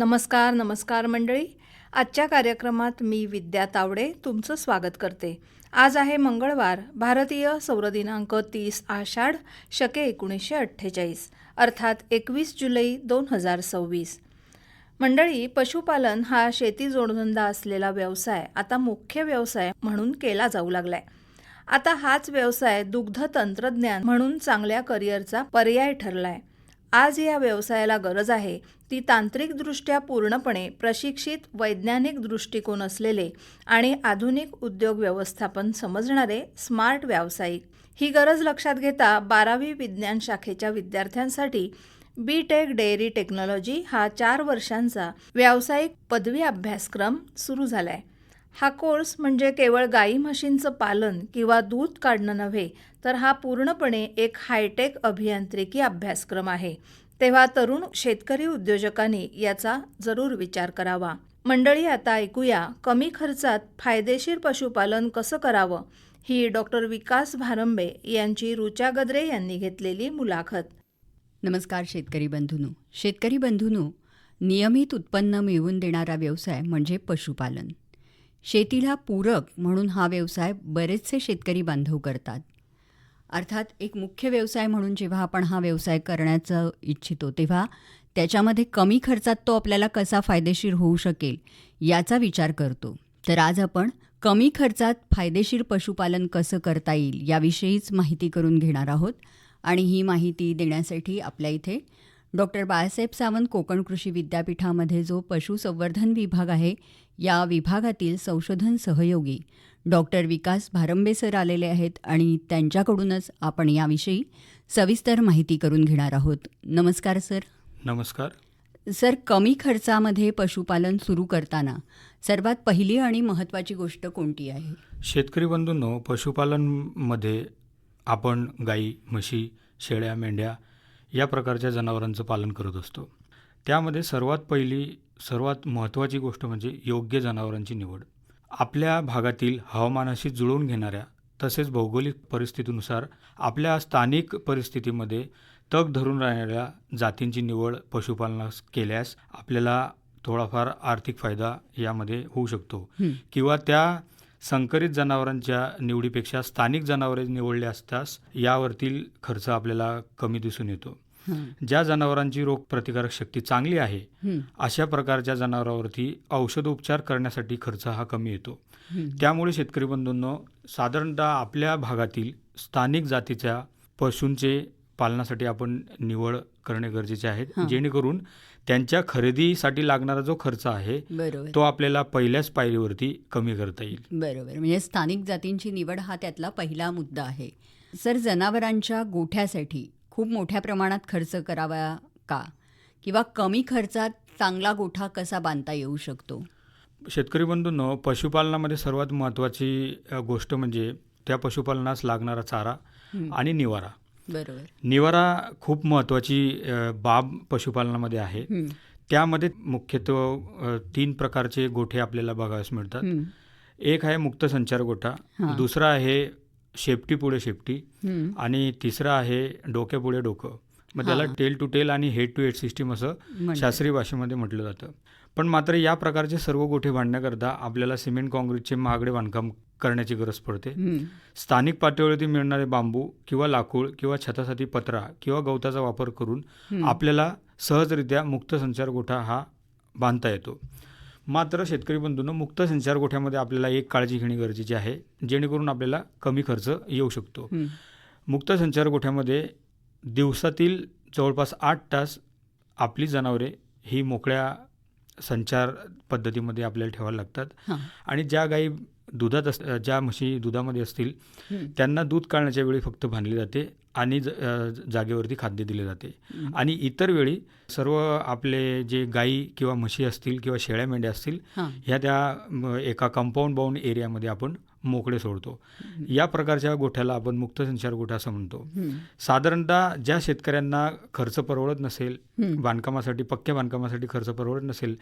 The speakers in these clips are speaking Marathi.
नमस्कार मंडळी. आजच्या कार्यक्रमात मी विद्या तावडे तुमचं स्वागत करते. आज आहे मंगळवार, भारतीय सौर दिनांक 30 आषाढ शके 1948 अर्थात 21 जुलै 2026. मंडळी, पशुपालन हा शेती जोडधंदा असलेला व्यवसाय आता मुख्य व्यवसाय म्हणून केला जाऊ लागलाय. आता हाच व्यवसाय दुग्ध तंत्रज्ञान म्हणून चांगल्या करिअरचा पर्याय ठरलाय. आज या व्यवसायाला गरज आहे ती तांत्रिकदृष्ट्या पूर्णपणे प्रशिक्षित, वैज्ञानिक दृष्टिकोन असलेले आणि आधुनिक उद्योग व्यवस्थापन समजणारे स्मार्ट व्यावसायिक. ही गरज लक्षात घेता 12वी विज्ञान शाखेच्या विद्यार्थ्यांसाठी बी.टेक डेअरी टेक्नॉलॉजी हा 4 वर्षांचा व्यावसायिक पदवी अभ्यासक्रम सुरू झालाय. हा कोर्स म्हणजे केवळ गाई म्हशींचं पालन किंवा दूध काढणं नव्हे, तर हा पूर्णपणे एक हायटेक अभियांत्रिकी अभ्यासक्रम आहे. तेव्हा तरुण शेतकरी उद्योजकांनी याचा जरूर विचार करावा. मंडळी, आता ऐकूया कमी खर्चात फायदेशीर पशुपालन कसं करावं ही डॉक्टर विकास भारंबे यांची ऋचा गद्रे यांनी घेतलेली मुलाखत. नमस्कार शेतकरी बंधूंनो, नियमित उत्पन्न मिळवून देणारा व्यवसाय म्हणजे पशुपालन. शेतीला पूरक म्हणून हा व्यवसाय बरेचसे शेतकरी बांधव करतात. अर्थात एक मुख्य व्यवसाय म्हणून जेव्हा आपण हा व्यवसाय करण्याचं इच्छितो तेव्हा त्याच्यामध्ये कमी खर्चात तो आपल्याला कसा फायदेशीर होऊ शकेल याचा विचार करतो. तर आज आपण कमी खर्चात फायदेशीर पशुपालन कसं करता येईल याविषयीच माहिती करून घेणार आहोत. आणि ही माहिती देण्यासाठी आपल्या इथे डॉक्टर बाळासाहेब सावंत कोकण कृषी विद्यापीठामध्ये जो पशुसंवर्धन विभाग आहे या विभागातील संशोधन सहयोगी डॉक्टर विकास भारंबे सर आलेले आहेत आणि त्यांच्याकडूनच आपण याविषयी सविस्तर माहिती करून घेणार आहोत. नमस्कार सर. नमस्कार सर, कमी खर्चामध्ये पशुपालन सुरू करताना सर्वात पहिली आणि महत्त्वाची गोष्ट कोणती आहे? शेतकरी बंधूंनो, पशुपालनमध्ये आपण गाई, म्हशी, शेळ्या, मेंढ्या या प्रकारच्या जनावरांचं पालन करत असतो. त्यामध्ये सर्वात महत्त्वाची गोष्ट म्हणजे योग्य जनावरांची निवड. आपल्या भागातील हवामानाशी जुळवून घेणाऱ्या तसेच भौगोलिक परिस्थितीनुसार आपल्या स्थानिक परिस्थितीमध्ये तग धरून राहणाऱ्या जातींची निवड पशुपालनास केल्यास आपल्याला थोडाफार आर्थिक फायदा यामध्ये होऊ शकतो. किंवा त्या संकरित जनावरांच्या निवडीपेक्षा स्थानिक जनावरे निवडले असतास यावरतील खर्च आपल्याला कमी दिसून येतो. ज्या जनावरांची रोगप्रतिकारक शक्ती चांगली आहे अशा प्रकारच्या जनावरांवरती औषधोपचार करण्यासाठी खर्च हा कमी येतो. त्यामुळे शेतकरी बंधूंनो, साधारणतः आपल्या भागातील स्थानिक जातीच्या पशूंचे पालनासाठी आपण निवड करणे गरजेचे आहे, जेणेकरून त्यांच्या खरेदीसाठी लागणारा जो खर्च आहे तो आपल्याला पहिल्याच पायरीवरती कमी करता येईल. बरोबर, म्हणजे स्थानिक जातींची निवड हा त्यातला पहिला मुद्दा आहे. सर, जनावरांच्या गोठ्यासाठी खूप मोठ्या प्रमाणात खर्च करावा का, किंवा कमी खर्चात चांगला गोठा कसा बांधता येऊ शकतो? शेतकरी बंधूंनो, पशुपालनामध्ये सर्वात महत्त्वाची गोष्ट म्हणजे त्या पशुपालनास लागणारा चारा आणि निवारा. बरोबर, निवारा खूप महत्त्वाची बाब पशुपालनामध्ये आहे. त्यामध्ये मुख्यत्वे 3 प्रकारचे गोठे आपल्याला बघायला मिळतात. एक आहे मुक्त संचार गोठा, दुसरा आहे शेपटी पुढे शेपटी, आणि तिसरा आहे डोक्यापुढे डोकं. मग त्याला टेल टू टेल आणि हेड टू हेड सिस्टीम असं शास्त्रीय भाषेमध्ये म्हटलं जातं. पण मात्र या प्रकारचे सर्व गोठे बांधण्याकरता आपल्याला सिमेंट काँक्रीटचे महागडे बांधकाम करण्याची गरज पडते. स्थानिक पातळीवरती मिळणारे बांबू किंवा लाकूड किंवा छतासाठी पत्रा किंवा गवताचा वापर करून आपल्याला सहजरित्या मुक्त संचार गोठा हा बांधता येतो. मात्र शेतकरी बंधूंनो, मुक्त संचार गोठ्यामध्ये आपल्याला एक काळजी घेणे गरजेचे आहे, जेणेकरून आपल्याला कमी खर्च येऊ शकतो. मुक्त संचार गोठ्यामध्ये दिवसातील जवळपास 8 तास आपली जनावरे ही मोकळ्या संचार पद्धतीमध्ये आपल्याला ठेवायला लागतात. आणि ज्या गाई ज्या म्हशी दुधामध्ये असतील त्यांना दूध काढण्याच्या वेळी फक्त बांधली जाते आणि जागेवरती खाद्य दिले जाते. आणि इतर वेळी सर्व आपले जे गाई किंवा म्हशी असतील किंवा शेळ्या मेंढ्या असतील ह्या त्या एका कंपाऊंड बाउंड एरियामध्ये आपण मोकळे सोडतो. या प्रकारच्या गोठ्याला आपण मुक्त संचार गोठा असं म्हणतो. साधारणतः ज्या शेतकऱ्यांना खर्च परवडत नसेल, बांधकामासाठी पक्क्या बांधकामासाठी खर्च परवडत नसेल,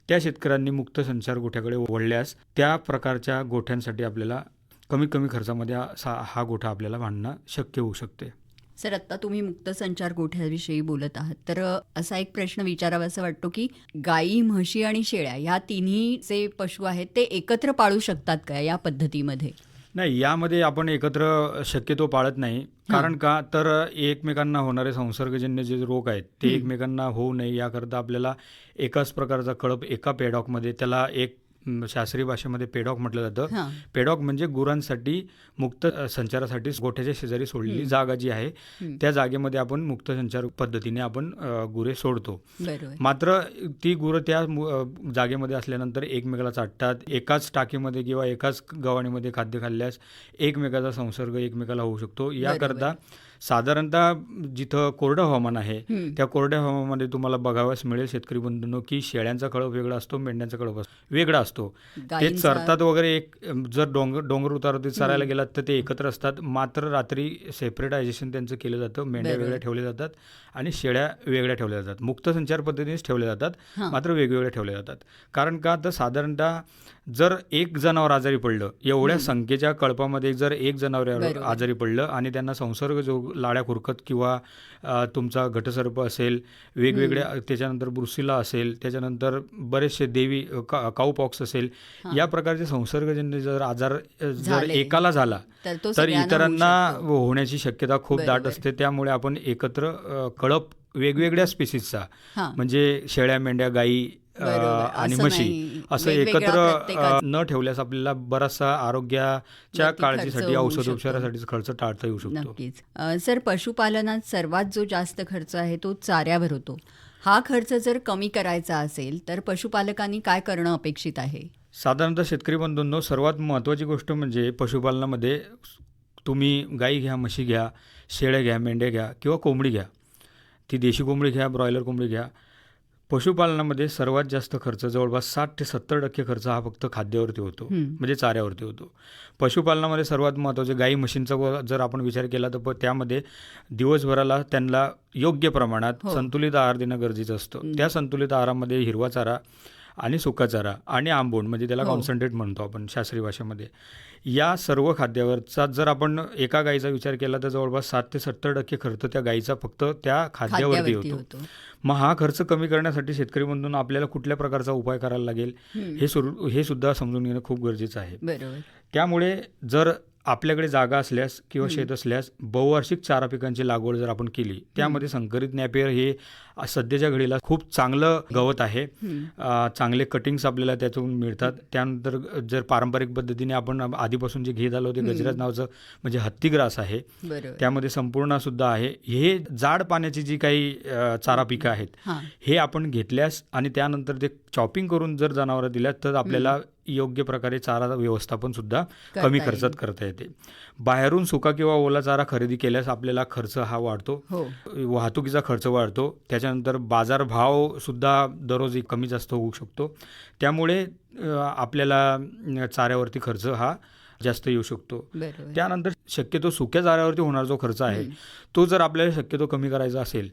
त्या शेतकऱ्यांनी मुक्त संचार गोठ्याकडे वळल्यास त्या प्रकारच्या गोठ्यांसाठी आपल्याला कमीत कमी खर्चामध्ये हा गोठा आपल्याला बांधणं शक्य होऊ शकते. सर, आत्ता तुम्ही मुक्त संचार गोठ्याविषयी बोलत आहात, तर असा एक प्रश्न विचारावासा वाटतो की गायी, म्हशी आणि शेळ्या या तिन्ही जे पशु आहेत ते एकत्र पाळू शकतात का या पद्धतीमध्ये? नाही, यामध्ये आपण एकत्र शक्यतो पाळत नाही. कारण का तर एकमेकांना होणारे संसर्गजन्य जे रोग आहेत ते एकमेकांना होऊ नये याकरता आपल्याला एकाच प्रकारचा कळप एका पेडॉकमध्ये, त्याला एक शास्त्रीय भाषेमध्ये पेडॉक म्हटलं जातं. पेडॉक म्हणजे गुरांसाठी मुक्त संचारासाठी गोठ्याच्या शेजारी सोडलेली जागा जी आहे त्या जागेमध्ये आपण मुक्त संचार पद्धतीने आपण गुरे सोडतो. मात्र ती गुरं त्या जागेमध्ये असल्यानंतर एकमेकाला चाटतात. एकाच टाकीमध्ये किंवा एकाच गव्हाणीमध्ये खाद्य खाल्ल्यास एकमेकाचा संसर्ग एकमेकाला होऊ शकतो. याकरता साधारणतः जिथं कोरडं हवामान आहे त्या कोरड्या हवामानामध्ये तुम्हाला बघावयास मिळेल शेतकरी बंधूंनो की शेळ्यांचा कळप वेगळा असतो, मेंढ्यांचा कळप वेगळा असतो. ते चरतात वगैरे, एक जर डोंगर उतारावरती चरायला गेलात तर ते एकत्र असतात. मात्र रात्री सेपरेटायझेशन त्यांचं केलं जातं. मेंढ्या वेगळ्या ठेवल्या जातात आणि शेळ्या वेगळ्या ठेवल्या जातात. मुक्त संचार पद्धतीनेच ठेवल्या जातात, मात्र वेगवेगळ्या ठेवल्या जातात. कारण का तर साधारणतः जर एक जनावर आजारी पडलं, एवढ्या संख्येच्या कळपामध्ये जर एक जनावर आजारी पडलं आणि त्यांना संसर्ग जो लाड्या खुरकत किंवा तुमचा घटसर्प असेल, वेगवेगळ्या, त्याच्यानंतर ब्रुसिला असेल, त्याच्यानंतर बरेचसे देवी काऊपॉक्स असेल, या प्रकारचे संसर्गजन्य जर आजार जर एकाला झाला तर इतरांना होण्याची शक्यता खूप दाट असते. त्यामुळे आपण एकत्र कळप वेगवेगळ्या स्पेसीसचा, म्हणजे शेळ्या, मेंढ्या, गायी आणि म्हशी असं एकत्र न ठेवल्यास आपल्याला बराचसा आरोग्याच्या काळजीसाठी, औषधोपचारासाठी खर्च टाळता येऊ शकतो. नक्कीच. सर, पशुपालनात सर्वात जो जास्त खर्च आहे तो चाऱ्यावर होतो. हा खर्च जर कमी करायचा असेल तर पशुपालकांनी काय करणं अपेक्षित आहे? साधारणतः शेतकरी बंधूंनो, सर्वात महत्त्वाची गोष्ट म्हणजे पशुपालनामध्ये तुम्ही गाई घ्या, म्हशी घ्या, शेळ्या घ्या, मेंढ्या घ्या किंवा कोंबडी घ्या, ती देशी कोंबडी घ्या, ब्रॉयलर कोंबडी घ्या, पशुपालनामध्ये सर्वात जास्त खर्च, जवळपास 60 ते 70% खर्च हा फक्त खाद्यावरती होतो, म्हणजे चाऱ्यावरती होतो. पशुपालनामध्ये सर्वात महत्त्वाचे गाई म्हशींचा जर आपण विचार केला तर त्यामध्ये दिवसभराला त्यांना योग्य प्रमाणात संतुलित आहार देणं गरजेचं असतं. त्या संतुलित आहारामध्ये हिरवा चारा आणि सुका चारा आणि आंबोण, म्हणजे त्याला कॉन्सन्ट्रेट म्हणतो आपण शास्त्रीय भाषेमध्ये, या सर्व खाद्यावरचा जर आपण एका गाईचा विचार केला तर जवळपास 60 ते 70% खर्च त्या गाईचा फक्त त्या खाद्यावरती होतो. मग हा खर्च कमी करण्यासाठी शेतकरी बंधूंना आपल्याला कुठल्या प्रकारचा उपाय करायला लागेल हे सुद्धा समजून घेणं खूप गरजेचं आहे. त्यामुळे जर आपल्याकडे जागा असल्यास किंवा शेत असल्यास बहुवार्षिक चारा पिकांची लागवड जर आपण केली, त्यामध्ये संकरित नॅपियर हे सध्याच्या घडीला खूप चांगलं गवत आहे. चांगले कटिंग्स आपल्याला त्यातून मिळतात. त्यानंतर जर पारंपरिक पद्धतीने आपण आधीपासून जे घेत आलो ते गजराज नावाचं म्हणजे हत्तीग्रास आहे, त्यामध्ये संपूर्ण सुद्धा आहे. हे जाड पाण्याची जी काही चारा पिकं आहेत हे आपण घेतल्यास आणि त्यानंतर ते चॉपिंग करून जर जनावरं दिल्यात तर आपल्याला योग्य प्रकारे चारा व्यवस्थापन सुद्धा कमी खर्चात करता येते. बाहेरून सुका किंवा ओला चारा खरेदी केल्यास आपल्याला खर्च हा वाढतो, वाहतुकीचा खर्च वाढतो, त्याच्यानंतर बाजारभाव सुद्धा दररोज कमी जास्त होऊ शकतो. त्यामुळे आपल्याला चाऱ्यावरती खर्च हा जास्त येऊ शकतो. त्यानंतर शक्यतो सुक्या चाऱ्यावरती होणारा जो खर्च आहे तो जर आपल्याला शक्यतो कमी करायचा असेल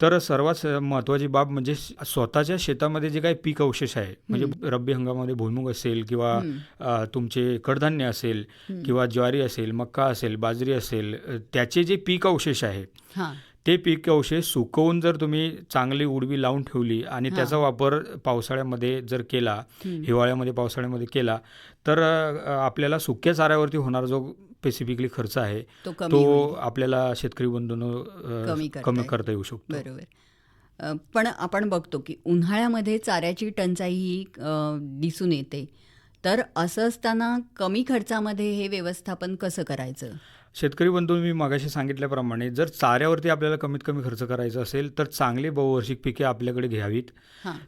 तर सर्वात महत्त्वाची बाब म्हणजे स्वतःच्या शेतामध्ये जे काही पीक अवशेष आहे, म्हणजे रब्बी हंगामामध्ये भुईमूग असेल किंवा तुमचे कडधान्य असेल किंवा ज्वारी असेल, मक्का असेल, बाजरी असेल, त्याचे जे पीक अवशेष आहे ते पीक अवशेष सुकवून जर तुम्ही चांगली उडवी लावून ठेवली आणि त्याचा वापर पावसाळ्यामध्ये जर केला, हिवाळ्यामध्ये पावसाळ्यामध्ये केला तर आपल्याला सुक्या चाऱ्यावरती होणारा जो स्पेसिफिकली खर्च आहे तो आपल्याला शेतकरी बंधूंनो कमी करता येऊ शकतो. बरोबर. पण आपण बघतो की उन्हाळ्यामध्ये चाऱ्याची टंचाई ही दिसून येते, तर असं असताना कमी खर्चामध्ये हे व्यवस्थापन कसं करायचं? शेतकरी बंधू, मी मागाशी सांगितल्याप्रमाणे जर चाऱ्यावरती आपल्याला कमीत कमी खर्च करायचा असेल तर चांगली बहुवार्षिक पिके आपल्याकडे घ्यावीत.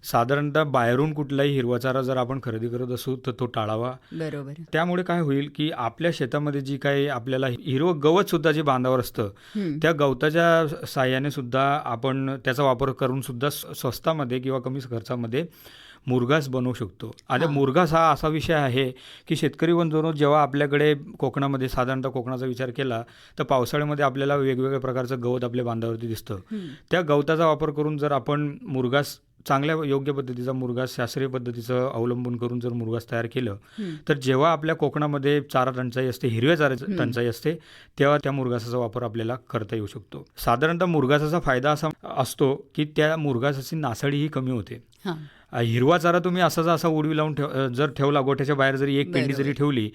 साधारणतः बाहेरून कुठलाही हिरवा चारा जर आपण खरेदी करत असू तर तो टाळावा. बरोबर. त्यामुळे काय होईल की आपल्या शेतामध्ये जी काही आपल्याला हिरवं गवत सुद्धा जे बांधावर असतं त्या गवताच्या साह्याने सुद्धा आपण त्याचा वापर करून सुद्धा स्वस्तामध्ये किंवा कमी खर्चामध्ये मुरघास बनवू शकतो. आता मुरघास हा असा विषय आहे की शेतकरी बंधूंनो, जेव्हा आपल्याकडे कोकणामध्ये साधारणतः कोकणाचा विचार केला तर पावसाळ्यामध्ये आपल्याला वेगवेगळ्या प्रकारचं गवत आपल्या बांधावरती दिसतं. त्या गवताचा वापर करून जर आपण मुरघास, चांगल्या योग्य पद्धतीचा मुरघास, शास्त्रीय पद्धतीचं अवलंबून करून जर मुरघास तयार केलं तर जेव्हा आपल्या कोकणामध्ये चारा टंचाई असते, हिरव्या चाऱ्याची टंचाई असते, तेव्हा त्या मुरघासाचा वापर आपल्याला करता येऊ शकतो. साधारणतः मुरघासाचा फायदा असा असतो की त्या मुरघासाची नासाडी ही कमी होते. हिरवा चारा तुम्ही असा उडवी लावून जर ठेवला, गोठ्याच्या बाहेर जरी एक पेंडी जरी ठेवली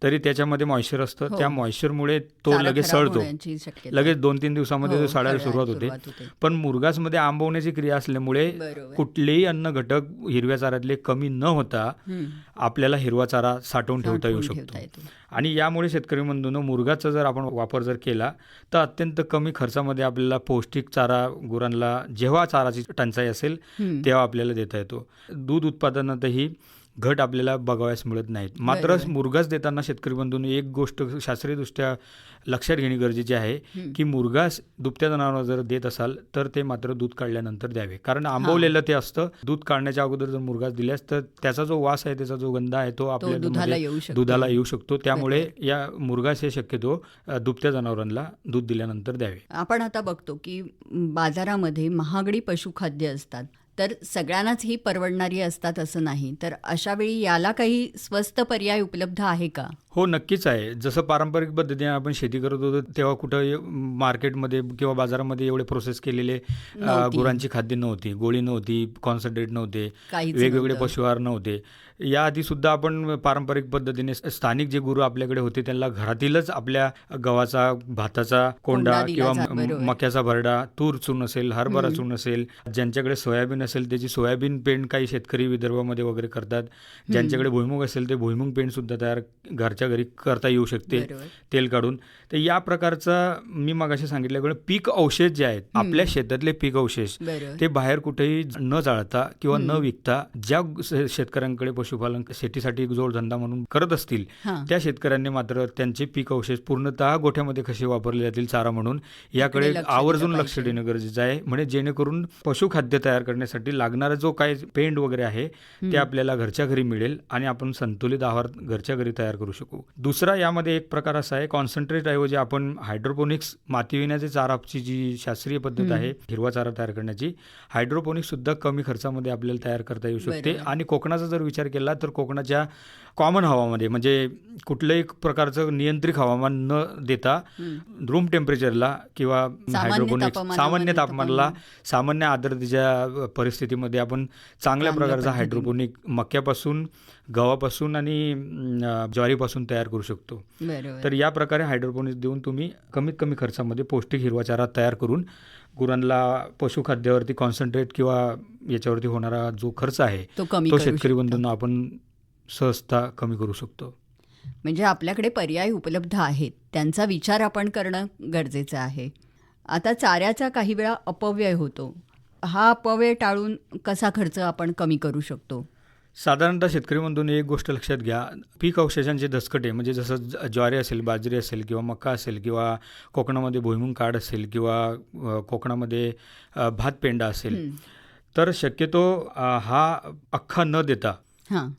तरी त्याच्यामध्ये मॉइश्चर असतं. त्या मॉइश्चरमुळे तो लगेच सडतो, लगेच 2-3 दिवसामध्ये तो सडायला सुरुवात होते. पण मुरघासमध्ये आंबवण्याची क्रिया असल्यामुळे कुठलेही अन्न घटक हिरव्या चाऱ्यातले कमी न होता आपल्याला हिरवा चारा साठवून ठेवता येऊ शकतो. आणि यामुळे शेतकरी बंधूंनो, मुरघाचा जर आपण वापर जर केला तर अत्यंत कमी खर्चामध्ये आपल्याला पौष्टिक चारा गुरांना जेव्हा चाराची टंचाई असेल तेव्हा आपल्याला देता येतो. दूध उत्पादनातही घट आपल्याला बघावयास मिळत नाहीत. मात्र मुरघास देताना शेतकरी बंधूंनो एक गोष्ट शास्त्रीयदृष्ट्या लक्षात घेणे गरजेचे आहे की मुरघास दुभत्या जनावरांना जर देत असाल तर ते मात्र दूध काढल्यानंतर द्यावे. कारण आंबवलेलं ते असतं. दूध काढण्याच्या अगोदर जर मुरघास दिल्यास तर त्याचा जो वास आहे, त्याचा जो गंध आहे तो आपल्या दुधाला येऊ शकतो. त्यामुळे या मुरघास हे शक्यतो दुभत्या जनावरांना दूध दिल्यानंतर द्यावे. आपण आता बघतो की बाजारामध्ये महागडी पशुखाद्य असतात, तर सगळ्यांनाच ही परवडणारी असतात असं नाही. तर अशा वेळी याला काही स्वस्त पर्याय उपलब्ध आहे का? हो, नक्कीच आहे. जसं पारंपरिक पद्धतीने आपण शेती करत होतो तेव्हा कुठं मार्केटमध्ये किंवा बाजारामध्ये एवढे प्रोसेस केलेले गुरांची खाद्य नव्हती, गोळी नव्हती, कॉन्सन्ट्रेट नव्हते, वेगवेगळे पशुआहार नव्हते. याआधी सुद्धा आपण पारंपरिक पद्धतीने स्थानिक जे गुरु आपल्याकडे होते त्यांना घरातीलच आपल्या गव्हाचा, भाताचा कोंडा किंवा मक्याचा भरडा, तूर चूर्ण असेल, हरभरा चूर्ण असेल, ज्यांच्याकडे सोयाबीन असेल त्याची सोयाबीन पेंड काही शेतकरी विदर्भामध्ये वगैरे करतात. ज्यांच्याकडे भुईमुग असेल ते भुईमुग पेंड सुद्धा तयार घरच्या घरी करता येऊ शकते तेल काढून. तर या प्रकारचा मी मगाशी सांगितल्याकडे पीक अवशेष जे आहेत, आपल्या शेतातले पीक अवशेष ते बाहेर कुठेही न जाळता किंवा न विकता ज्या शेतकऱ्यांकडे पशुपालन शेतीसाठी जोडधंदा म्हणून करत असतील त्या शेतकऱ्यांनी मात्र त्यांचे पीक अवशेष पूर्णतः गोठ्यामध्ये कसे वापरले जातील चारा म्हणून याकडे आवर्जून लक्ष देणं गरजेचं आहे. म्हणजे जेणेकरून पशुखाद्य तयार करण्यासाठी लागणारा जो काही पेंड वगैरे आहे ते आपल्याला घरच्या घरी मिळेल आणि आपण संतुलित आहार घरच्या घरी तयार करू शकू. दुसरा यामध्ये एक प्रकार असा आहे, कॉन्सन्ट्रेट ऐवजी आपण हायड्रोपोनिक्स, माती विण्याचे चाराची जी शास्त्रीय पद्धत आहे हिरवा चारा तयार करण्याची, हायड्रोपोनिक्स सुद्धा कमी खर्चामध्ये आपल्याला तयार करता येऊ शकते. आणि कोकणाचा जर विचार केला तर कोकणाच्या कॉमन हवामध्ये म्हणजे कुठल्याही प्रकारचं नियंत्रित हवामान न देता रूम टेम्परेचरला किंवा हायड्रोपोनिक्स सामान्य तापमानाला, सामान्य आर्द्रतेच्या परिस्थितीमध्ये आपण चांगल्या प्रकारचा हायड्रोपोनिक मक्यापासून, गव्हापासून आणि ज्वारीपासून तयार करू शकतो. तर या प्रकारे हायड्रोपोनिक्स देऊन तुम्ही कमीत कमी खर्चामध्ये पौष्टिक हिरवा चारा तयार करून गुरांना पशुखाद्यावरती कॉन्सन्ट्रेट किंवा याच्यावरती होणारा जो खर्च आहे तो शेतकरी बंधूंना आपण सहजता कमी करू शकतो. म्हणजे आपल्याकडे पर्याय उपलब्ध आहेत, त्यांचा विचार आपण करणं गरजेचं आहे. आता चाऱ्याचा काही वेळा अपव्यय होतो, हा अपव्यय टाळून कसा खर्च आपण कमी करू शकतो? साधारणतः शेतकरी बंधूंनी एक गोष्ट लक्षात घ्या, पीक अवशेषांचे धसकटे म्हणजे जसं ज्वारी असेल, बाजरी असेल किंवा मका असेल किंवा कोकणामध्ये भुईमुग काढ असेल किंवा कोकणामध्ये भात पेंडा असेल, तर शक्यतो हा अख्खा न देता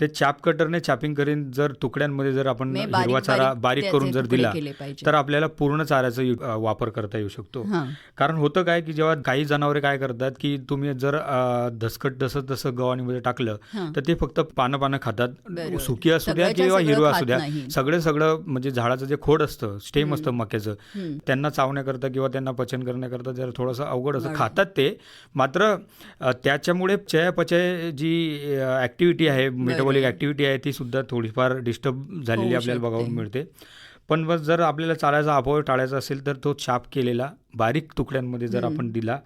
ते चाप कटरने चॅपिंग करून जर तुकड्यांमध्ये जर आपण हिरवा चारा बारीक करून जर दिला तर आपल्याला पूर्ण चाऱ्याचा वापर करता येऊ शकतो. कारण होतं काय की जेव्हा काही जनावरे काय करतात की तुम्ही जर धसकट जसं गव्हाणीमध्ये टाकलं तर ते फक्त पानं खातात, सुकी असू द्या किंवा हिरवा असू द्या, सगळं म्हणजे झाडाचं जे खोड असतं, स्टेम असतं मक्याचं, त्यांना चावण्याकरता किंवा त्यांना पचन करण्याकरता जर थोडंसं अवघड असं खातात ते. मात्र त्याच्यामुळे चयापचय जी ॲक्टिव्हिटी आहे, मेटाबॉलिक ॲक्टिव्हिटी आहे, ती सुद्धा थोडीफार डिस्टर्ब झालेली आपल्याला बघायला मिळते. पण बस जर आपल्याला चाऱ्याचा अपव्यय टाळायचा असेल तर तो चाप केलेला बारीक तुकड्यांमध्ये जर आपण दिला,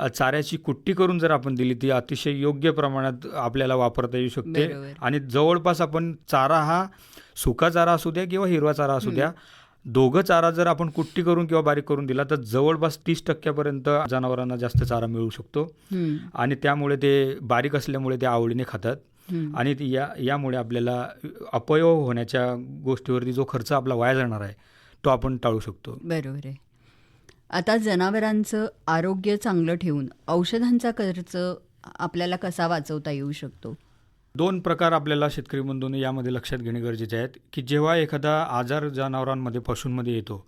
चाऱ्याची कुट्टी करून जर आपण दिली, ती अतिशय योग्य प्रमाणात आपल्याला वापरता येऊ शकते. आणि जवळपास आपण चारा हा सुका चारा असू द्या किंवा हिरवा चारा असू द्या, दोघं चारा जर आपण कुट्टी करून किंवा बारीक करून दिला तर जवळपास 30% जनावरांना जास्त चारा मिळू शकतो. आणि त्यामुळे ते बारीक असल्यामुळे ते आवडीने खातात आणि यामुळे आपल्याला अपव्यय होण्याच्या गोष्टीवरती जो खर्च आपला वाया जाणार आहे तो आपण टाळू शकतो. बरोबर आहे. आता जनावरांचं आरोग्य चांगलं ठेवून औषधांचा खर्च आपल्याला कसा वाचवता येऊ शकतो? 2 प्रकार आपल्याला शेतकरी बंधूंनी यामध्ये लक्षात घेणे गरजेचे आहेत की जेव्हा एखादा आजार जनावरांमध्ये पशूंमध्ये येतो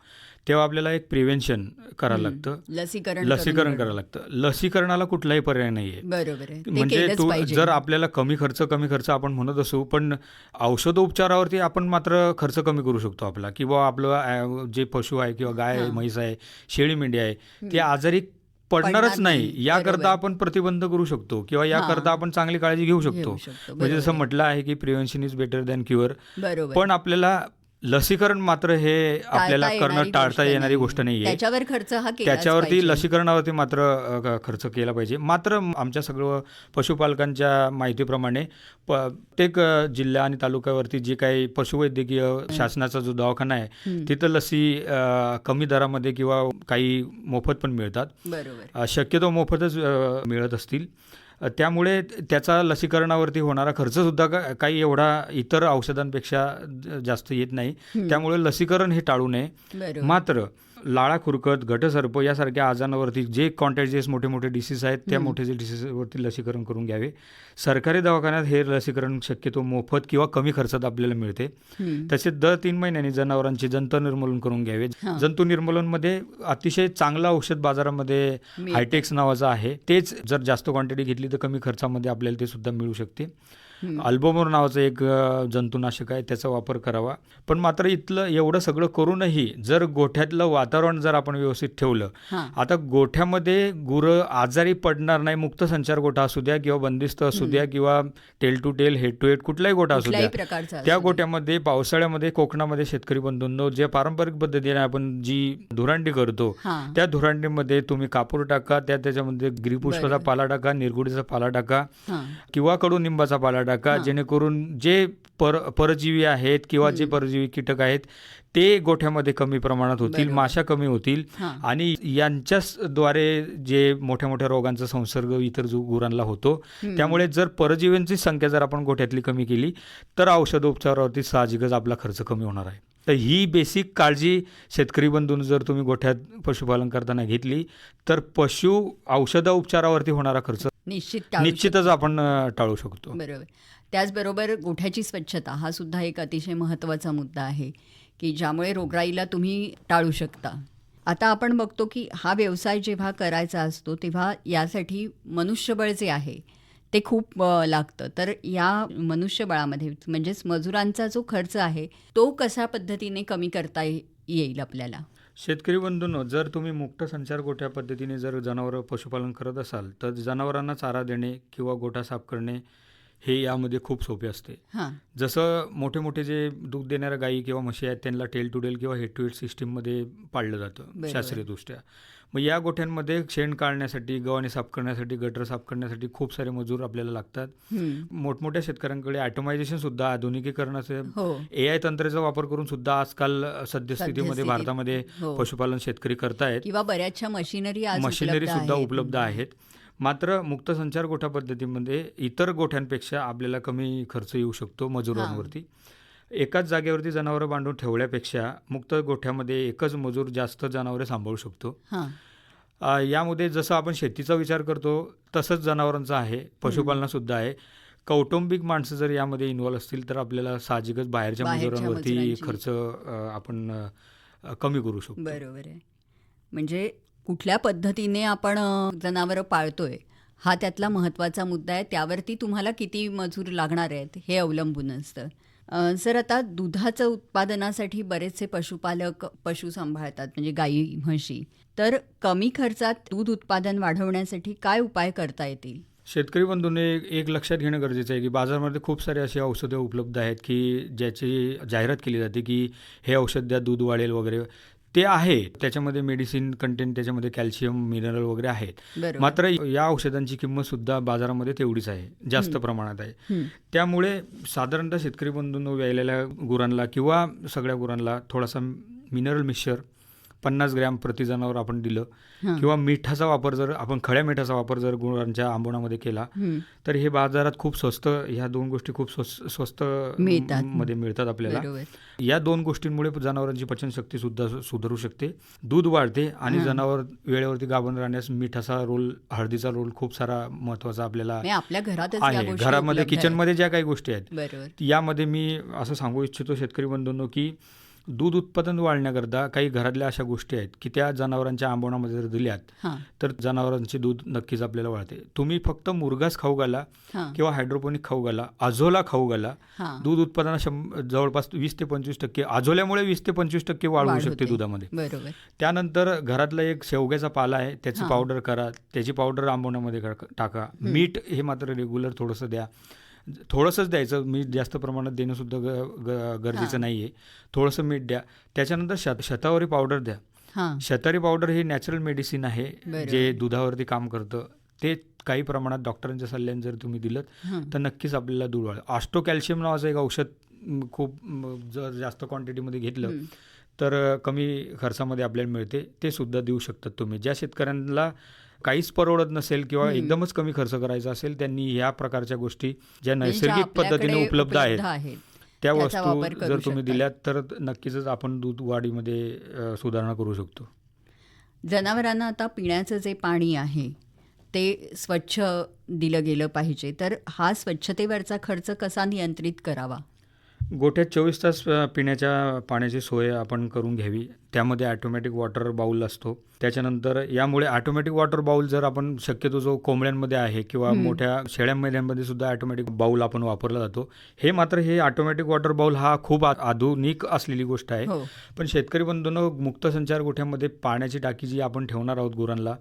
तेव्हा आपल्याला एक प्रिव्हेन्शन करायला लागतं, लसीकरण करावं लागतं. लसीकरणाला कुठलाही पर्याय नाही आहे. बरोबर आहे. म्हणजे जर आपल्याला कमी खर्च आपण म्हणत असू, पण औषधोपचारावरती आपण मात्र खर्च कमी करू शकतो आपला, किंवा आपलं जे पशु आहे किंवा गाय आहे, म्हैस आहे, शेळी मेंढी आहे, ते आजारी पडणारच नाही याकरता आपण प्रतिबंध करू शकतो, किंवा याकरता आपण चांगली काळजी घेऊ शकतो. म्हणजे जसं म्हटलं आहे की prevention is better than cure. पण आपल्याला लसीकरण मात्र हे आपल्याला करणं टाळता येणारी गोष्ट नाही आहे. त्याच्यावरती लसीकरणावरती मात्र खर्च केला पाहिजे. मात्र आमच्या सर्व पशुपालकांच्या माहितीप्रमाणे प्रत्येक जिल्हा आणि तालुक्यावरती जे काही पशुवैद्यकीय शासनाचा जो दवाखाना आहे तिथं लसी कमी दरामध्ये किंवा काही मोफत पण मिळतात. शक्यतो मोफतच मिळत असतील. त्यामुळे त्याचा लसीकरणावरती होणारा खर्चसुद्धा काही एवढा इतर औषधांपेक्षा जास्त येत नाही. त्यामुळे लसीकरण हे टाळू नये. मात्र लाळा खुरकत, गटसर्प यासारख्या आजारांवरती जे कॉन्टॅजियस मोठे मोठे डिसीज आहेत त्या मोठे डिसीजवरती लसीकरण करून घ्यावे. सरकारी दवाखान्यात हे लसीकरण शक्यतो मोफत किंवा कमी खर्चात आपल्याला मिळते. तसेच दर 3 महिन्यांनी जनावरांचे जंतू निर्मूलन करून घ्यावे. जंतू निर्मूलनमध्ये अतिशय चांगलं औषध बाजारामध्ये हायटेक्स नावाचं आहे. तेच जर जास्त क्वांटिटी घेतली तर कमी खर्चामध्ये आपल्याला ते सुद्धा मिळू शकते. अल्बोमोर नावाचं एक जंतुनाशक आहे, त्याचा वापर करावा. पण मात्र इथलं एवढं सगळं करूनही जर गोठ्यातलं वातावरण जर आपण व्यवस्थित ठेवलं, आता गोठ्यामध्ये गुरं आजारी पडणार नाही. मुक्त संचार गोठा असू द्या किंवा बंदिस्त असू द्या किंवा tail to tail, head to head कुठलाही गोठा असू द्या, त्या गोठ्यामध्ये पावसाळ्यामध्ये कोकणामध्ये शेतकरी बंधूंनो जे पारंपरिक पद्धतीने आपण जी धुरांडी करतो त्या धुरांडीमध्ये तुम्ही कापूर टाका, त्याच्यामध्ये गिरीपुष्पाचा पाला टाका, निरगुडीचा पाला टाका किंवा कडुनिंबाचा पाला टाका, जेणेकरून जे परजीवी आहेत किंवा जे परजीवी कीटक आहेत ते गोठ्यामध्ये कमी प्रमाणात होतील, माशा कमी होतील आणि यांच्याद्वारे जे मोठ्या मोठ्या रोगांचा संसर्ग इतर गुरांना होतो. त्यामुळे जर परजीवींची संख्या जर आपण गोठ्यातली कमी केली तर औषधोपचारावरती साहजिकच आपला खर्च कमी होणार आहे. तर ही बेसिक काळजी शेतकरी बंधूंनी जर तुम्ही गोठ्यात पशुपालन करताना घेतली तर औषधोपचारावरती होणारा खर्च निश्चितच आपण टाळू शकतो. बरोबर. त्याचबरोबर गोठ्याची स्वच्छता हा सुद्धा एक अतिशय महत्त्वाचा मुद्दा आहे की ज्यामुळे रोगराईला तुम्ही टाळू शकता. आता आपण बघतो की हा व्यवसाय जेव्हा करायचा असतो तेव्हा यासाठी मनुष्यबळ जे आहे ते खूप लागतं. तर या मनुष्यबळामध्ये म्हणजेच मजुरांचा जो खर्च आहे तो कशा पद्धतीने कमी करता येईल आपल्याला? शेतकरी बंधूंनो, जर तुम्ही मुक्त संचार गोठ्या पद्धतीने जर जनावरं पशुपालन करत असाल तर जनावरांना चारा देणे किंवा गोठा साफ करणे हे यामध्ये खूप सोपे असते. जसं मोठे मोठे जे दूध देणाऱ्या गायी किंवा म्हशी आहेत त्यांना टेल टू टेल किंवा हेड टू हेड सिस्टीममध्ये पाळलं जातं शास्त्रीयदृष्ट्या. मग या गोठ्यांमध्ये शेण काढण्यासाठी, गव्हाणे साफ करण्यासाठी, गटर साफ करण्यासाठी खूप सारे मजूर आपल्याला लागतात. मोठमोठ्या शेतकऱ्यांकडे ॲटोमायझेशन सुद्धा, आधुनिकीकरणाचं AI तंत्राचा वापर करून सुद्धा आजकाल सद्यस्थितीमध्ये भारतामध्ये पशुपालन शेतकरी करतायत किंवा बऱ्याचशा मशिनरी सुद्धा उपलब्ध आहेत. मात्र मुक्त संचार गोठा पद्धतीमध्ये इतर गोठ्यांपेक्षा आपल्याला कमी खर्च येऊ शकतो मजुरांवरती. एकाच जागेवरती जनावरं बांधून ठेवल्यापेक्षा मुक्त गोठ्यामध्ये एकच मजूर जास्त जनावरे सांभाळू शकतो. यामध्ये जसं आपण शेतीचा विचार करतो तसंच जनावरांचा आहे, पशुपालनासुद्धा आहे. कौटुंबिक माणसं जर यामध्ये इन्व्हॉल्व असतील तर आपल्याला साहजिकच बाहेरच्या मजुरांवरती खर्च आपण कमी करू शकतो. बरोबर आहे. म्हणजे कुठल्या पद्धतीने आपण जनावरं पाळतोय हा त्यातला महत्त्वाचा मुद्दा आहे. त्यावरती तुम्हाला किती मजूर लागणार आहेत हे अवलंबून असतं. सर, आता दुधाचं उत्पादनासाठी बरेचसे पशुपालक पशु सांभाळतात, म्हणजे गाई म्हशी. तर कमी खर्चात दूध उत्पादन वाढवण्यासाठी काय उपाय करता येतील? शेतकरी बंधूंनी एक लक्षात घेणं गरजेचं आहे की बाजारामध्ये खूप सारे असे औषधं उपलब्ध आहेत की ज्याची जाहिरात केली जाते की हे औषध द्या दूध वाढेल वगैरे. ते आहे, त्याच्यामध्ये मेडिसिन कंटेंट, त्याच्यामध्ये कॅल्शियम, मिनरल वगैरे आहेत. मात्र या औषधांची किंमतसुद्धा बाजारामध्ये तेवढीच आहे, जास्त प्रमाणात आहे. त्यामुळे साधारणतः शेतकरी बंधूंनो व्यायलेल्या गुरांना किंवा सगळ्या गुरांना थोडासा मिनरल मिक्सचर 50 ग्रॅम प्रति जनावर आपण दिलं हां. किंवा मिठाचा वापर जर आपण खड्या मिठाचा वापर जर गुरांच्या आंबवणामध्ये केला तर हे बाजारात खूप स्वस्त, ह्या 2 गोष्टी खूप स्वस्त मिळतात. मध्ये मिळतात आपल्याला. बरोबर. या 2 गोष्टींमुळे जनावरांची पचनशक्ती सुद्धा सुधारू शकते, दूध वाढते आणि जनावर वेळेवरती गाभण राहण्यास मिठाचा रोल, हळदीचा रोल खूप सारा महत्त्वाचा आपल्याला म्हणजे आपल्या घरातच या आहे. गोष्टी घरामध्ये उपलब्ध आहेत. किचनमध्ये ज्या काही गोष्टी आहेत बरोबर. यामध्ये मी असं सांगू इच्छितो शेतकरी बंधूंनो की दूध उत्पादन वाढण्याकरता काही घरातल्या अशा गोष्टी आहेत की त्या जनावरांच्या आंबवणामध्ये जर दिल्यात हां. तर जनावरांचे दूध नक्कीच आपल्याला वाढते. तुम्ही फक्त मुरघास खाऊ घाला हां. किंवा हायड्रोपोनिक खाऊ घाला, आझोला खाऊ घाला, हां. दूध उत्पादनात जवळपास 20 ते 25% आझोल्यामुळे 20 ते 25% वाढ होऊ वाढ शकते होते. दुधामध्ये. बरोबर. त्यानंतर घरातला एक शेवग्याचा पाला आहे, त्याची हां. पावडर करा, त्याची पावडर आंबवण्यामध्ये टाका. मीठ हे मात्र रेग्युलर थोडंसं द्या, थोडंसंच द्यायचं, मीठ जास्त प्रमाणात देणंसुद्धा गरजेचं नाही आहे. थोडंसं मीठ द्या. त्याच्यानंतर शतावरी पावडर द्या. हां. शतावरी पावडर हे नॅचरल मेडिसिन आहे बरोबर. जे दुधावरती काम करतं. ते काही प्रमाणात डॉक्टरांच्या सल्ल्याने जर तुम्ही दिलं हां. तर नक्कीच आपल्याला दूध वाढेल. ऑस्टो कॅल्शियम नावाचं एक औषध खूप जर जास्त क्वांटिटीमध्ये घेतलं तर कमी खर्चामध्ये आपल्याला मिळते, ते सुद्धा देऊ शकतात तुम्ही. ज्या शेतकऱ्यांना काहीच परवडत नसेल किंवा एकदमच कमी खर्च करायचा असेल त्यांनी ह्या प्रकारच्या गोष्टी ज्या नैसर्गिक पद्धतीने उपलब्ध आहेत त्या त्याचा वस्तू वापर करू जर तुम्ही शकता. दिल्यात तर नक्कीच आपण दूध वाढीमध्ये सुधारणा करू शकतो. जनावरांना आता पिण्याचं जे पाणी आहे ते स्वच्छ दिलं गेलं पाहिजे, तर हा स्वच्छतेवरचा खर्च कसा नियंत्रित करावा? गोठ्यात 24 तास पिण्याच्या पाण्याची सोय आपण करून घ्यावी. त्यामध्ये ॲटोमॅटिक वॉटर बाऊल असतो. त्याच्यानंतर यामुळे ॲटोमॅटिक वॉटर बाऊल जर आपण शक्यतो जो कोंबड्यांमध्ये आहे किंवा मोठ्या शेळ्या मेंढ्यांमध्ये सुद्धा ॲटोमॅटिक बाऊल आपण वापरला जातो. हे ॲटोमॅटिक वॉटर बाऊल हा खूप आधुनिक असलेली गोष्ट आहे. हो. पण शेतकरी बंधूंनो, मुक्त संचार गोठ्यामध्ये पाण्याची टाकी जी आपण ठेवणार आहोत गुरांना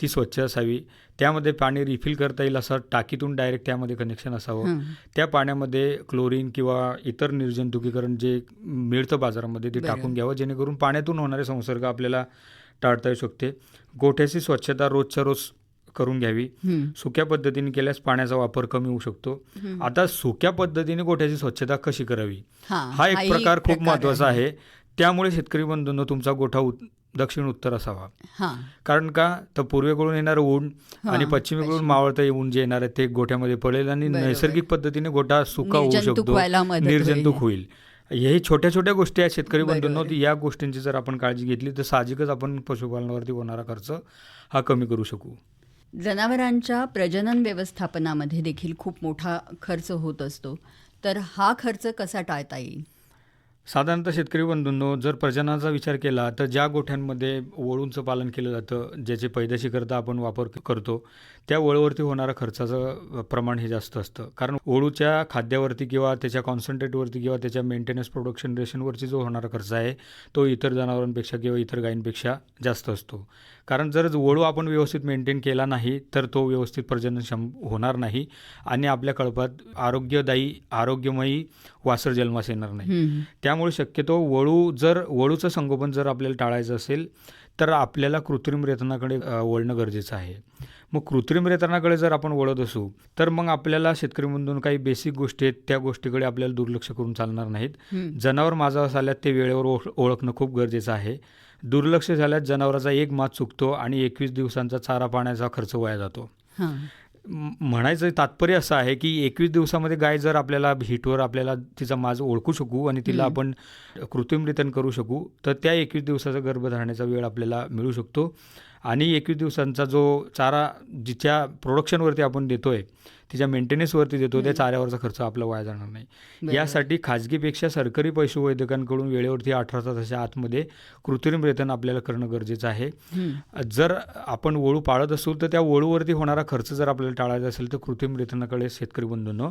ती स्वच्छ असावी. त्यामध्ये पाणी रिफिल करता येईल असं टाकीतून डायरेक्ट त्यामध्ये कनेक्शन असावं. त्या पाण्यामध्ये क्लोरीन किंवा इतर निर्जंतुकीकरण जे मिळतं बाजारामध्ये ते टाकून घ्यावं, जेणेकरून पाण्यातून होणारे संसर्ग आपल्याला टाळता येऊ शकते. गोठ्याची स्वच्छता रोजच्या रोज करून घ्यावी. सुक्या पद्धतीने केल्यास पाण्याचा वापर कमी होऊ शकतो. आता सुक्या पद्धतीने गोठ्याची स्वच्छता कशी करावी हा एक प्रकार खूप महत्त्वाचा आहे. त्यामुळे शेतकरी बंधूंनो, तुमचा गोठा दक्षिण उत्तर असावा. कारण का तर पूर्वेकडून येणारं ऊन आणि पश्चिमेकडून मावळतं ऊन जे येणार आहे ते गोठ्यामध्ये पडेल आणि नैसर्गिक पद्धतीने गोठा सुका होऊ शकतो, निर्जंतुक होईल. हे छोट्या छोट्या गोष्टी आहेत शेतकरी बंधूंनो. या गोष्टींची जर आपण काळजी घेतली तर साहजिकच आपण पशुपालनावरती होणारा खर्च हा कमी करू शकू. जनावरांच्या प्रजनन व्यवस्थापनामध्ये देखील खूप मोठा खर्च होत असतो, तर हा खर्च कसा टाळता येईल? साधारणतः शेतकरी बंधूंनो, जर प्रजननाचा विचार केला तर ज्या गोठ्यांमध्ये वळूंचं पालन केलं जातं, ज्याचे पैदाशीकरता आपण वापर करतो, त्या वळूवरती होणारा खर्चाचं प्रमाण हे जास्त असतं. कारण वळूच्या खाद्यावरती किंवा त्याच्या कॉन्सन्ट्रेटवरती किंवा त्याच्या मेंटेनन्स प्रोडक्शन रेशनवरती जो होणारा खर्च आहे तो इतर जनावरांपेक्षा किंवा इतर गायींपेक्षा जास्त असतो. कारण जर वळू आपण व्यवस्थित मेंटेन केला नाही तर तो व्यवस्थित प्रजननक्षम होणार नाही आणि आपल्या कळपात आरोग्यमयी वासर जन्मास येणार नाही. त्यामुळे शक्यतो वळूचं संगोपन जर आपल्याला टाळायचं असेल तर आपल्याला कृत्रिम रेतनाकडे वळणं गरजेचं आहे. मग कृत्रिम रेतनाकडे जर आपण वळत असू तर मग आपल्याला शेतकरी बंधूंनो काही बेसिक गोष्टी आहेत त्या गोष्टीकडे आपल्याला दुर्लक्ष करून चालणार नाहीत. जनावर माजास आल्यात ते वेळेवर ओळखणं खूप गरजेचं आहे. दुर्लक्ष झाल्यास जनावराचा एक मास चुकतो आणि 21 दिवसांचा चारा पाण्याचा खर्च वाया जातो. म्हणायचं तात्पर्य असं आहे की 21 दिवसामध्ये गाय जर आपल्याला हिटवर आपल्याला तिचा माज ओळखू शकू आणि तिला आपण कृत्रिम रितन करू शकू तर त्या 21 दिवसाचा गर्भधारणेचा वेळ आपल्याला मिळू शकतो आणि 21 दिवसांचा जो चारा जिच्या प्रोडक्शनवरती आपण देतोय, तिच्या मेंटेनन्सवरती देतो, त्या चाऱ्यावरचा खर्च आपला वाया जाणार नाही. यासाठी खाजगीपेक्षा सरकारी पशुवैद्यकांकडून वेळेवरती 18 तासाच्या आतमध्ये कृत्रिम रेतन आपल्याला करणं गरजेचं आहे. जर आपण वळू पाळत असू तर त्या वळूवरती होणारा खर्च जर आपल्याला टाळायचा असेल तर कृत्रिम रेतनाकडे शेतकरी बंधूंनो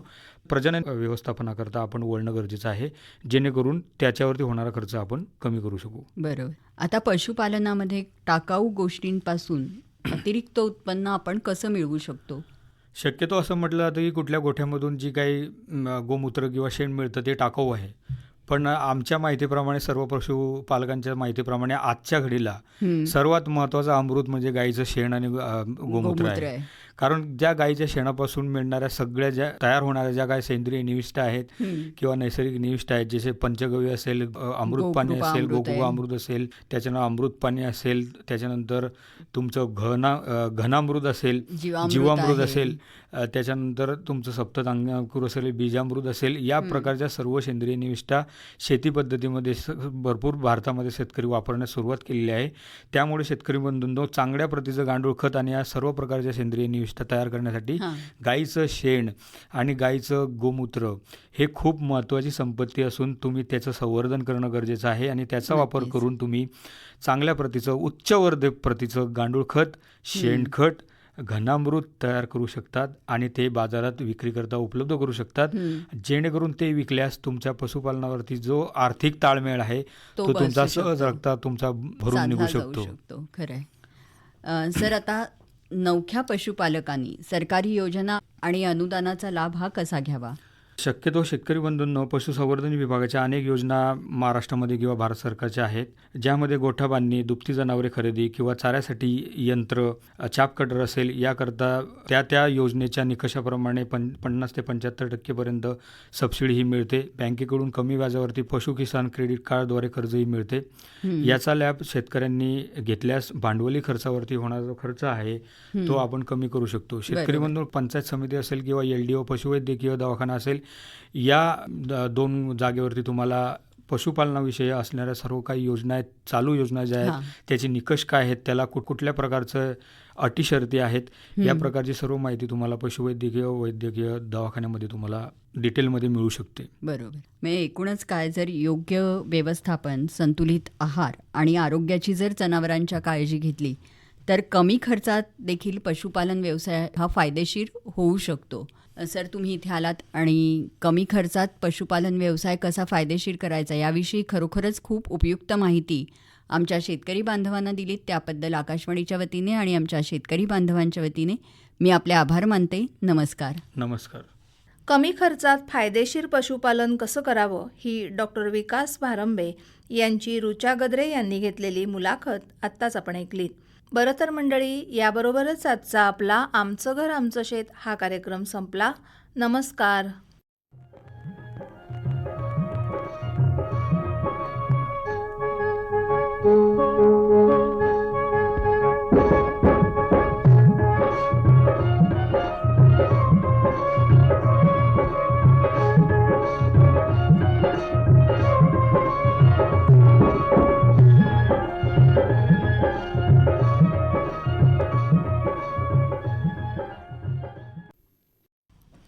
प्रजनन व्यवस्थापनाकरता आपण वळणं गरजेचं आहे, जेणेकरून त्याच्यावरती होणारा खर्च आपण कमी करू शकू. बरोबर. आता पशुपालनामध्ये टाकाऊ गोष्टींपासून अतिरिक्त उत्पन्न आपण कसं मिळवू शकतो? शक्यतो असं म्हटलं जातं की कुठल्या गोठ्यामधून जी काही गोमूत्र किंवा शेण मिळतं ते टाकाऊ आहे. पण आमच्या माहितीप्रमाणे, सर्व पशुपालकांच्या माहितीप्रमाणे आजच्या घडीला सर्वात महत्त्वाचं अमृत म्हणजे गाईचं शेण आणि गोमूत्र आहे. कारण ज्या गाईच्या शेणापासून मिळणाऱ्या सगळ्या ज्या तयार होणाऱ्या ज्या काही सेंद्रिय निविष्ठा आहेत किंवा नैसर्गिक निविष्ठा आहेत, जसे पंचगव्य असेल, अमृत पाणी असेल, गोकृपा अमृत असेल, त्याच्यानंतर अमृत पाणी असेल, त्याच्यानंतर तुमचं घनामृत असेल, जीवामृत असेल, त्याच्यानंतर तुमचं सप्तधान्याकुर असेल, बीजामृत असेल, या प्रकारच्या सर्व सेंद्रिय निविष्ठा शेती पद्धतीमध्ये भरपूर भारतामध्ये शेतकरी वापरण्यास सुरुवात केलेली आहे. त्यामुळे शेतकरी बंधूंनो, चांगल्या प्रतीचं गांडूळ खत आणि या सर्व प्रकारच्या सेंद्रिय निविष्ठा तयार करण्यासाठी गाईचं शेण आणि गाईचं गोमूत्र हे खूप महत्त्वाची संपत्ती असून तुम्ही त्याचं संवर्धन करणं गरजेचं आहे आणि त्याचा वापर करून तुम्ही चांगल्या प्रतीचं, उच्च प्रतीचं गांडूळ खत, शेणखत, घनामृत तयार करू शकतात आणि ते बाजारात विक्रीकरता उपलब्ध करू शकतात, जेणेकरून ते विकल्यास तुमच्या पशुपालनावरती जो आर्थिक ताळमेळ आहे तो तुमचा सहजगता तुमचा भरून निघू शकतो. खरंय. सर, आता नवख्या पशुपालकांनी सरकारी योजना आणि अनुदानाचा लाभ हा कसा घ्यावा? शक्यतो शेतकरी बंधूंनो, पशुसंवर्धन विभागाच्या अनेक योजना महाराष्ट्रामध्ये किंवा भारत सरकारच्या आहेत, ज्यामध्ये गोठा बांधणी, दुभती जनावरे खरेदी किंवा चाऱ्यासाठी यंत्र, चाप कटर असेल, याकरता त्या योजनेच्या निकषाप्रमाणे 50 ते 75% सबसिडी ही मिळते. बँकेकडून कमी व्याजावरती पशु किसान क्रेडिट कार्डद्वारे कर्जही मिळते. याचा लाभ शेतकऱ्यांनी घेतल्यास भांडवली खर्चावरती होणारा जो खर्च आहे तो आपण कमी करू शकतो. शेतकरी बंधू, पंचायत समिती असेल किंवा LDO पशुवैद्यकीय दवाखाना असेल, या 2 जागेवरती तुम्हाला पशुपालनाविषयी असणाऱ्या सर्व काही योजना आहेत, चालू योजना ज्या आहेत, त्याचे निकष काय आहेत, त्याला कुठल्या प्रकारचं अटी शर्ती आहेत, या प्रकारची सर्व माहिती तुम्हाला वैद्यकीय दवाखान्यामध्ये तुम्हाला डिटेलमध्ये मिळू शकते. बरोबर. म्हणजे एकूणच काय, जर योग्य व्यवस्थापन, संतुलित आहार आणि आरोग्याची जर जनावरांच्या काळजी घेतली तर कमी खर्चात देखील पशुपालन व्यवसाय हा फायदेशीर होऊ शकतो. सर, तुम्ही इथे आलात आणि कमी खर्चात पशुपालन व्यवसाय कसा फायदेशीर करायचा याविषयी खरोखरच खूप उपयुक्त माहिती आमच्या शेतकरी बांधवांना दिलीत. त्याबद्दल आकाशवाणीच्या वतीने आणि आमच्या शेतकरी बांधवांच्या वतीने मी आपले आभार मानते. नमस्कार. नमस्कार. कमी खर्चात फायदेशीर पशुपालन कसं करावं ही डॉक्टर विकास भारंबे यांची ऋचा गद्रे यांनी घेतलेली मुलाखत आत्ताच आपण ऐकलीत. बरं तर मंडळी, याबरोबरच आजचा आपला आमचं घर आमचं शेत हा कार्यक्रम संपला. नमस्कार.